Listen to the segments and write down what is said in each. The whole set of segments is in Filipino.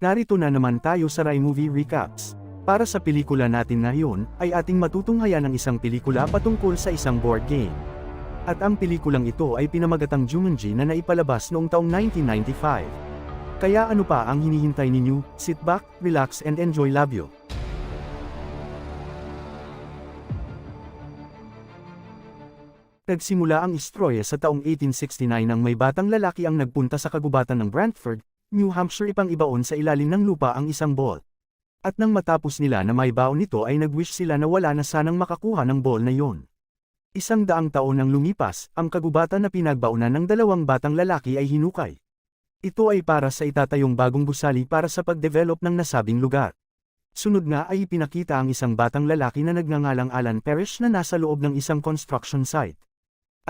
Narito na naman tayo sa Rai Movie Recaps. Para sa pelikula natin ngayon, ay ating matutunghayan ng isang pelikula patungkol sa isang board game. At ang pelikulang ito ay pinamagatang Jumanji na naipalabas noong taong 1995. Kaya ano pa ang hinihintay ninyo? Sit back, relax and enjoy Labyo. Nagsimula ang istorya sa taong 1869 nang may batang lalaki ang nagpunta sa kagubatan ng Brantford, New Hampshire ipang ibaon sa ilalim ng lupa ang isang ball. At nang matapos nila na may baon nito ay nag-wish sila na wala na sanang makakuha ng ball na yon. 100 taon nang lumipas, ang kagubatan na pinagbaunan ng dalawang batang lalaki ay hinukay. Ito ay para sa itatayong bagong gusali para sa pag-develop ng nasabing lugar. Sunod nga ay ipinakita ang isang batang lalaki na nagngangalang Alan Parrish na nasa loob ng isang construction site.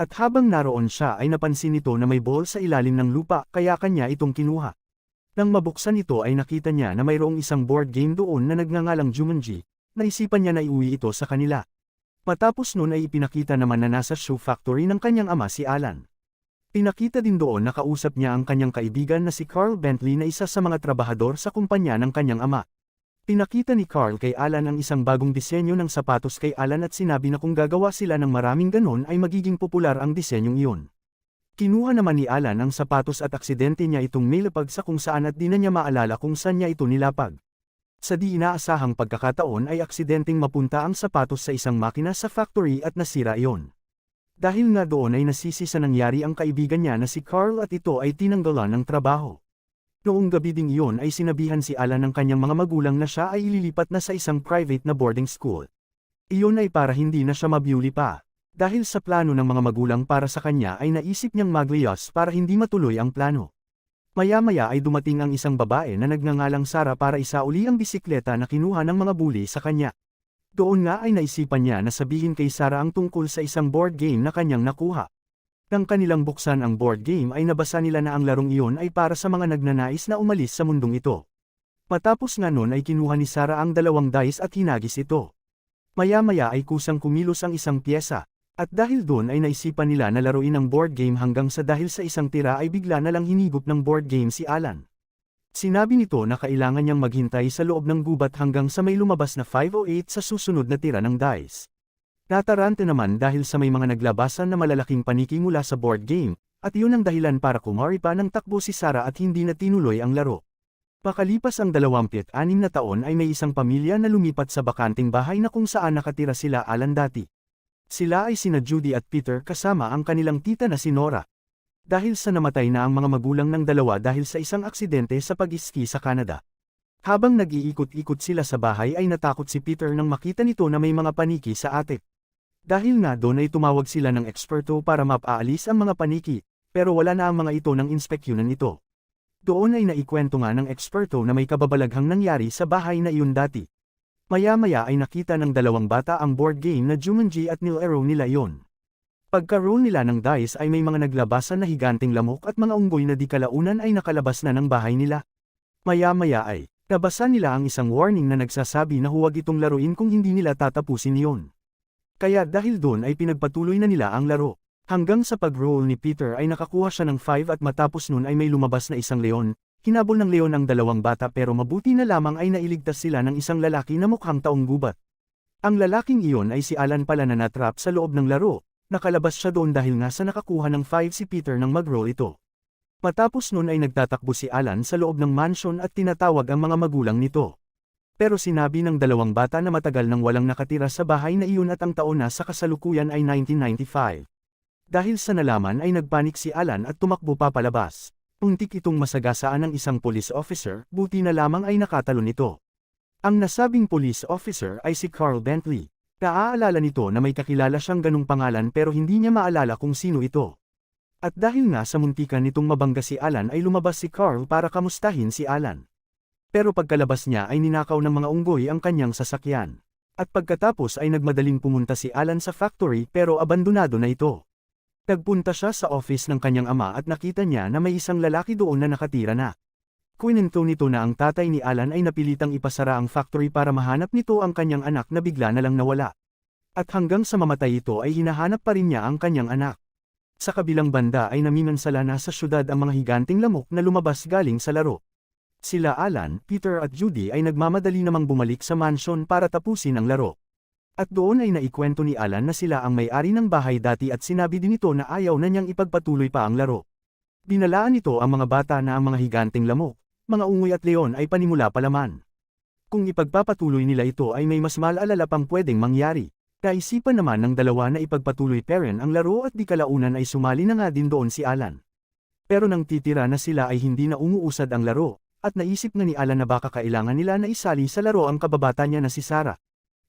At habang naroon siya ay napansin nito na may ball sa ilalim ng lupa kaya kanya itong kinuha. Nang mabuksan ito ay nakita niya na mayroong isang board game doon na nagngangalang Jumanji, naisipan niya na iuwi ito sa kanila. Matapos noon ay ipinakita naman na nasa shoe factory ng kanyang ama si Alan. Pinakita din doon na kausap niya ang kanyang kaibigan na si Carl Bentley na isa sa mga trabahador sa kumpanya ng kanyang ama. Pinakita ni Carl kay Alan ang isang bagong disenyo ng sapatos kay Alan at sinabi na kung gagawa sila ng maraming ganon ay magiging popular ang disenyong iyon. Kinuha naman ni Alan ang sapatos at aksidente niya itong nilapag sa kung saan at di na niya maalala kung saan niya ito nilapag. Sa di inaasahang pagkakataon ay aksidenteng mapunta ang sapatos sa isang makina sa factory at nasira iyon. Dahil nga doon ay nasisi sa nangyari ang kaibigan niya na si Carl at ito ay tinanggalan ng trabaho. Noong gabi ding iyon ay sinabihan si Alan ng kanyang mga magulang na siya ay ililipat na sa isang private na boarding school. Iyon ay para hindi na siya mabyuli pa. Dahil sa plano ng mga magulang para sa kanya ay naisip niyang magliyos para hindi matuloy ang plano. Maya-maya ay dumating ang isang babae na nagngangalang Sarah para isauli ang bisikleta na kinuha ng mga bully sa kanya. Doon nga ay naisipan niya na sabihin kay Sarah ang tungkol sa isang board game na kanyang nakuha. Nang kanilang buksan ang board game ay nabasa nila na ang larong iyon ay para sa mga nagnanais na umalis sa mundong ito. Matapos nga nun ay kinuha ni Sarah ang 2 dice at hinagis ito. Maya-maya ay kusang kumilos ang isang pyesa. At dahil doon ay naisipan nila na laruin ang board game hanggang sa dahil sa isang tira ay bigla na lang hinigop ng board game si Alan. Sinabi nito na kailangan niyang maghintay sa loob ng gubat hanggang sa may lumabas na 508 sa susunod na tira ng dice. Natarante naman dahil sa may mga naglabasan na malalaking paniki mula sa board game, at iyon ang dahilan para kumari pa ng takbo si Sarah at hindi na tinuloy ang laro. Pakalipas ang 26 na taon ay may isang pamilya na lumipat sa bakanting bahay na kung saan nakatira sila Alan dati. Sila ay sina Judy at Peter kasama ang kanilang tita na si Nora. Dahil sa namatay na ang mga magulang ng dalawa dahil sa isang aksidente sa pag-iski sa Canada. Habang nag-iikot-ikot sila sa bahay ay natakot si Peter nang makita nito na may mga paniki sa attic. Dahil nga doon ay tumawag sila ng eksperto para mapaalis ang mga paniki, pero wala na ang mga ito ng inspeksyonan ito. Doon ay naikwento nga ng eksperto na may kababalaghang nangyari sa bahay na iyon dati. Maya-maya ay nakita ng 2 bata ang board game na Jumanji at nilaro nila yon. Pagka-roll nila ng dice ay may mga naglabasan na higanting lamok at mga unggoy na di kalaunan ay nakalabas na ng bahay nila. Maya-maya ay, nabasa nila ang isang warning na nagsasabi na huwag itong laruin kung hindi nila tatapusin yon. Kaya dahil doon ay pinagpatuloy na nila ang laro. Hanggang sa pag-roll ni Peter ay nakakuha siya ng 5 at matapos nun ay may lumabas na isang leon. Hinabol ng leon ang 2 bata pero mabuti na lamang ay nailigtas sila ng isang lalaki na mukhang taong gubat. Ang lalaking iyon ay si Alan pala na natrap sa loob ng laro, nakalabas siya doon dahil nga sa nakakuha ng 5 si Peter nang mag-roll ito. Matapos nun ay nagtatakbo si Alan sa loob ng mansion at tinatawag ang mga magulang nito. Pero sinabi ng 2 bata na matagal nang walang nakatira sa bahay na iyon at ang taon na sa kasalukuyan ay 1995. Dahil sa nalaman ay nagpanik si Alan at tumakbo papalabas. Untik itong masagasaan ng isang police officer, buti na lamang ay nakatalon ito. Ang nasabing police officer ay si Carl Bentley. Naaalala nito na may kakilala siyang ganung pangalan pero hindi niya maalala kung sino ito. At dahil nga sa muntikan nitong mabangga si Alan ay lumabas si Carl para kamustahin si Alan. Pero pagkalabas niya ay ninakaw ng mga unggoy ang kanyang sasakyan. At pagkatapos ay nagmadaling pumunta si Alan sa factory pero abandonado na ito. Nagpunta siya sa office ng kanyang ama at nakita niya na may isang lalaki doon na nakatira na. Kwento nito na ang tatay ni Alan ay napilitang ipasara ang factory para mahanap nito ang kanyang anak na bigla na lang nawala. At hanggang sa mamatay ito ay hinahanap pa rin niya ang kanyang anak. Sa kabilang banda ay namimansala na sa syudad ang mga higanting lamok na lumabas galing sa laro. Sila Alan, Peter at Judy ay nagmamadali namang bumalik sa mansion para tapusin ang laro. At doon ay naikwento ni Alan na sila ang may-ari ng bahay dati at sinabi din ito na ayaw na niyang ipagpatuloy pa ang laro. Binalaan nito ang mga bata na ang mga higanteng lamok, mga ungoy at leon ay panimula pa laman. Kung ipagpapatuloy nila ito ay may mas malalala pang pwedeng mangyari. Naisipan naman ng dalawa na ipagpatuloy pa rin ang laro at di kalaunan ay sumali na nga din doon si Alan. Pero nang titira na sila ay hindi na umuusad ang laro, at naisip nga ni Alan na baka kailangan nila na isali sa laro ang kababata niya na si Sarah.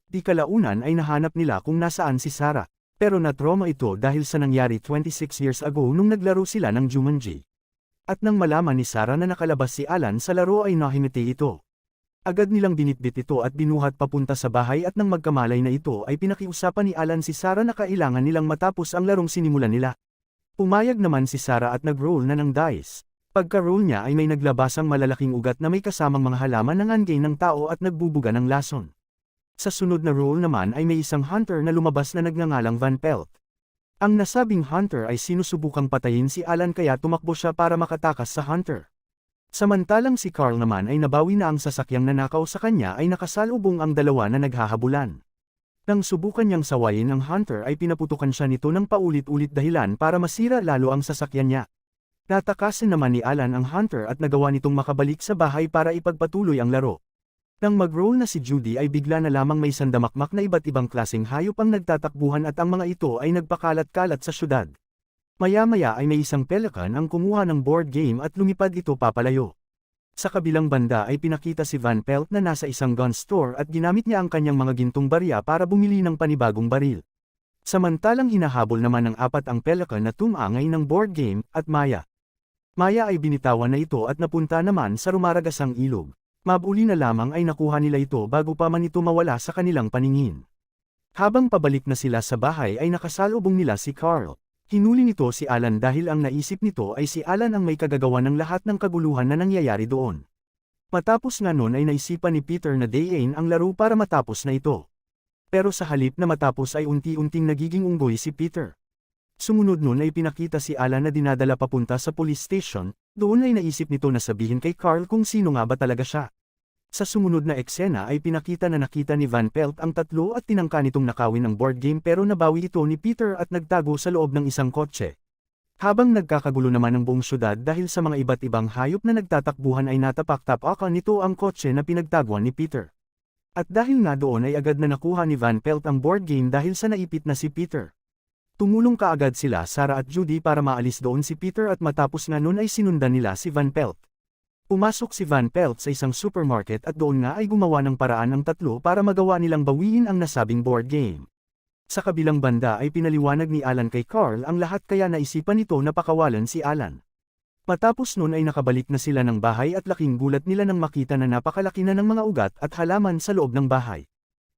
Di kalaunan ay nahanap nila kung nasaan si Sarah, pero na-trauma ito dahil sa nangyari 26 years ago nung naglaro sila ng Jumanji. At nang malaman ni Sarah na nakalabas si Alan sa laro ay nahimiti ito. Agad nilang binitbit ito at binuhat papunta sa bahay at nang magkamalay na ito ay pinakiusapan ni Alan si Sarah na kailangan nilang matapos ang larong sinimulan nila. Pumayag naman si Sarah at nag-roll na ng dice. Pagka-roll niya ay may naglabasang malalaking ugat na may kasamang mga halaman ng angay ng tao at nagbubuga ng lason. Sa sunod na roll naman ay may isang hunter na lumabas na nagngangalang Van Pelt. Ang nasabing hunter ay sinusubukang patayin si Alan kaya tumakbo siya para makatakas sa hunter. Samantalang si Carl naman ay nabawi na ang sasakyang nanakaw sa kanya ay nakasalubong ang dalawa na naghahabulan. Nang subukan niyang sawayin ang hunter ay pinaputukan siya nito ng paulit-ulit dahilan para masira lalo ang sasakyan niya. Natakasin naman ni Alan ang hunter at nagawa nitong makabalik sa bahay para ipagpatuloy ang laro. Nang mag-roll na si Judy ay bigla na lamang may sandamakmak na iba't ibang klaseng hayop ang nagtatakbuhan at ang mga ito ay nagpakalat-kalat sa syudad. Maya-maya ay may isang pelican ang kumuha ng board game at lumipad ito papalayo. Sa kabilang banda ay pinakita si Van Pelt na nasa isang gun store at ginamit niya ang kanyang mga gintong barya para bumili ng panibagong baril. Samantalang hinahabol naman ng apat ang pelican na tumangay ng board game at Maya. Maya ay binitawan na ito at napunta naman sa rumaragasang ilog. Mabuli na lamang ay nakuha nila ito bago pa man ito mawala sa kanilang paningin. Habang pabalik na sila sa bahay ay nakasalubong nila si Carl. Hinuli nito si Alan dahil ang naisip nito ay si Alan ang may kagagawa ng lahat ng kaguluhan na nangyayari doon. Matapos nga nun ay naisipan ni Peter na dayin ang laro para matapos na ito. Pero sa halip na matapos ay unti-unting nagiging unggoy si Peter. Sumunod nun ay pinakita si Alan na dinadala papunta sa police station, doon ay naisip nito na sabihin kay Carl kung sino nga ba talaga siya. Sa sumunod na eksena ay pinakita na nakita ni Van Pelt ang tatlo at tinangka nitong nakawin ng board game pero nabawi ito ni Peter at nagtago sa loob ng isang kotse. Habang nagkakagulo naman ng buong syudad dahil sa mga iba't ibang hayop na nagtatakbuhan ay natapak-tapakan nito ang kotse na pinagtaguan ni Peter. At dahil nga doon ay agad na nakuha ni Van Pelt ang board game dahil sa naipit na si Peter. Tumulong kaagad sila Sarah at Judy para maalis doon si Peter at matapos nga nun ay sinundan nila si Van Pelt. Pumasok si Van Pelt sa isang supermarket at doon nga ay gumawa ng paraan ang tatlo para magawa nilang bawiin ang nasabing board game. Sa kabilang banda ay pinaliwanag ni Alan kay Carl ang lahat kaya naisipan nito na pakawalan si Alan. Matapos nun ay nakabalik na sila ng bahay at laking gulat nila nang makita na napakalaki na ng mga ugat at halaman sa loob ng bahay.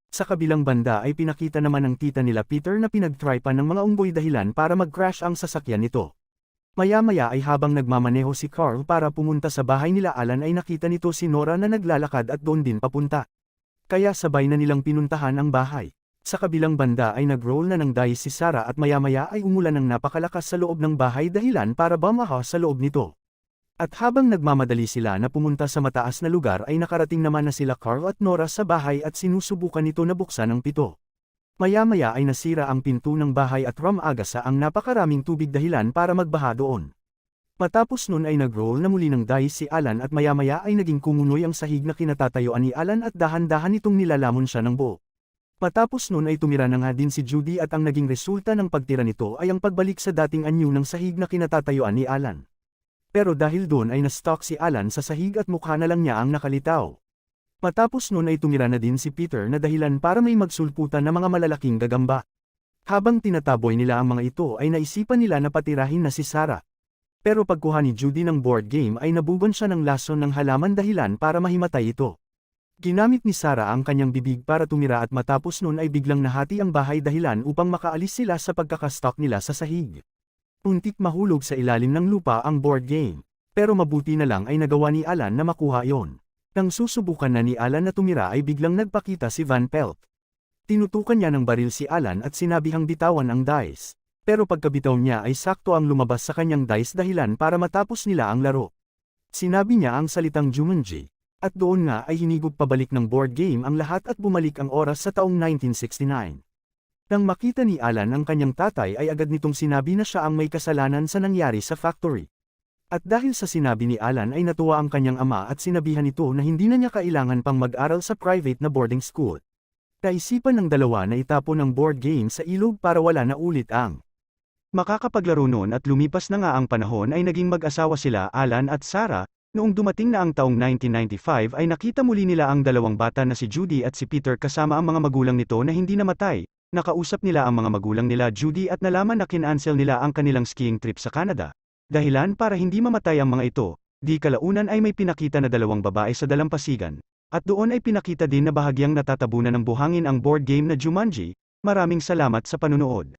Sa kabilang banda ay pinakita naman ng tita nila Peter na pinagtripan ng mga unggoy dahilan para mag-crash ang sasakyan nito. Maya-maya ay habang nagmamaneho si Carl para pumunta sa bahay nila Alan ay nakita nito si Nora na naglalakad at doon din papunta. Kaya sabay na nilang pinuntahan ang bahay. Sa kabilang banda ay nag-roll na ng dice si Sarah at maya-maya ay umulan ng napakalakas sa loob ng bahay dahilan para bumaha sa loob nito. At habang nagmamadali sila na pumunta sa mataas na lugar ay nakarating naman na sila Carl at Nora sa bahay at sinusubukan nito na buksan ang pito. Maya-maya ay nasira ang pinto ng bahay at rumagasa ang napakaraming tubig dahilan para magbaha doon. Matapos nun ay nag-roll na muli ng dice si Alan at maya-maya ay naging kumunoy ang sahig na kinatatayuan ni Alan at dahan-dahan itong nilalamon siya ng buo. Matapos nun ay tumira na nga din si Judy at ang naging resulta ng pagtira nito ay ang pagbalik sa dating anyo ng sahig na kinatatayuan ni Alan. Pero dahil doon ay na-stuck si Alan sa sahig at mukha na lang niya ang nakalitaw. Matapos nun ay tumira na din si Peter na dahilan para may magsulputan na mga malalaking gagamba. Habang tinataboy nila ang mga ito ay naisipan nila na patirahin na si Sarah. Pero pagkuha ni Judy ng board game ay nabuban siya ng lason ng halaman dahilan para mahimatay ito. Ginamit ni Sarah ang kanyang bibig para tumira at matapos nun ay biglang nahati ang bahay dahilan upang makaalis sila sa pagkakastock nila sa sahig. Untik mahulog sa ilalim ng lupa ang board game. Pero mabuti na lang ay nagawa ni Alan na makuha yon. Nang susubukan na ni Alan na tumira ay biglang nagpakita si Van Pelt. Tinutukan niya ng baril si Alan at sinabihang bitawan ang dice. Pero pagkabitaw niya ay sakto ang lumabas sa kanyang dice dahilan para matapos nila ang laro. Sinabi niya ang salitang Jumanji. At doon nga ay hinigop pabalik ng board game ang lahat at bumalik ang oras sa taong 1969. Nang makita ni Alan ang kanyang tatay ay agad nitong sinabi na siya ang may kasalanan sa nangyari sa factory. At dahil sa sinabi ni Alan ay natuwa ang kanyang ama at sinabihan nito na hindi na niya kailangan pang mag-aral sa private na boarding school. Naisipan ng dalawa na itapon ang board game sa ilog para wala na ulit ang makakapaglaro noon at lumipas na nga ang panahon ay naging mag-asawa sila Alan at Sarah. Noong dumating na ang taong 1995 ay nakita muli nila ang dalawang bata na si Judy at si Peter kasama ang mga magulang nito na hindi namatay. Nakausap nila ang mga magulang nila Judy at nalaman na kinansel nila ang kanilang skiing trip sa Canada. Dahilan para hindi mamatay ang mga ito, di kalaunan ay may pinakita na dalawang babae sa dalampasigan. At doon ay pinakita din na bahagyang natatabunan ng buhangin ang board game na Jumanji. Maraming salamat sa panunood.